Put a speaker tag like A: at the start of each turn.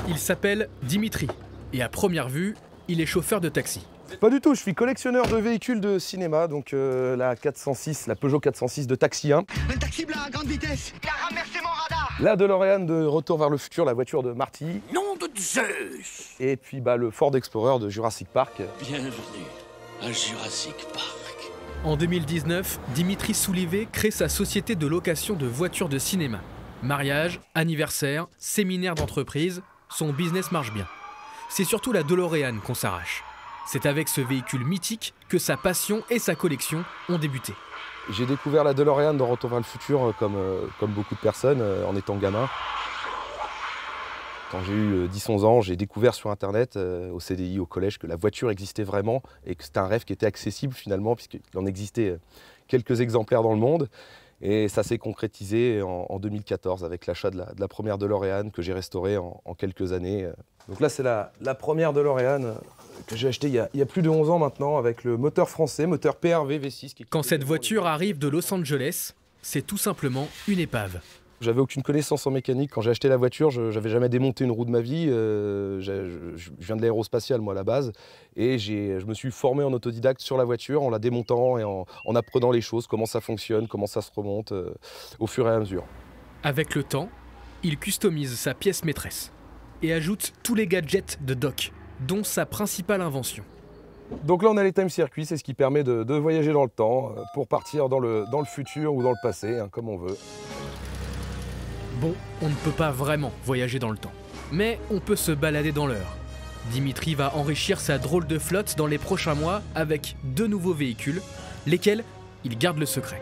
A: Il s'appelle Dimitri et à première vue, il est chauffeur de taxi.
B: Pas du tout, je suis collectionneur de véhicules de cinéma, donc la 406, la Peugeot 406 de Taxi 1.
C: Un taxi blanc à grande vitesse. Il a renversé mon radar.
B: La DeLorean de Retour vers le futur, la voiture de Marty.
C: Nom de Zeus.
B: Et puis le Ford Explorer de Jurassic Park.
D: Bienvenue à Jurassic Park.
A: En 2019, Dimitri Soulivé crée sa société de location de voitures de cinéma. Mariage, anniversaire, séminaire d'entreprise, son business marche bien. C'est surtout la DeLorean qu'on s'arrache. C'est avec ce véhicule mythique que sa passion et sa collection ont débuté.
B: J'ai découvert la DeLorean dans Retour vers le futur comme beaucoup de personnes en étant gamin. Quand j'ai eu 10-11 ans, j'ai découvert sur internet, au CDI, au collège, que la voiture existait vraiment et que c'était un rêve qui était accessible finalement, puisqu'il en existait quelques exemplaires dans le monde. Et ça s'est concrétisé en 2014 avec l'achat de la première DeLorean que j'ai restaurée en quelques années. Donc là, c'est la première DeLorean que j'ai achetée il y a plus de 11 ans maintenant, avec le moteur français, moteur PRV V6.
A: Quand cette voiture arrive de Los Angeles, c'est tout simplement une épave.
B: J'avais aucune connaissance en mécanique. Quand j'ai acheté la voiture, je n'avais jamais démonté une roue de ma vie. Je viens de l'aérospatiale, moi, à la base. Et je me suis formé en autodidacte sur la voiture, en la démontant et en apprenant les choses, comment ça fonctionne, comment ça se remonte, au fur et à mesure.
A: Avec le temps, il customise sa pièce maîtresse et ajoute tous les gadgets de Doc, dont sa principale invention.
B: Donc là, on a les time circuits, c'est ce qui permet de voyager dans le temps pour partir dans le futur ou dans le passé, comme on veut.
A: Bon, on ne peut pas vraiment voyager dans le temps, mais on peut se balader dans l'heure. Dimitri va enrichir sa drôle de flotte dans les prochains mois avec 2 nouveaux véhicules, lesquels il garde le secret.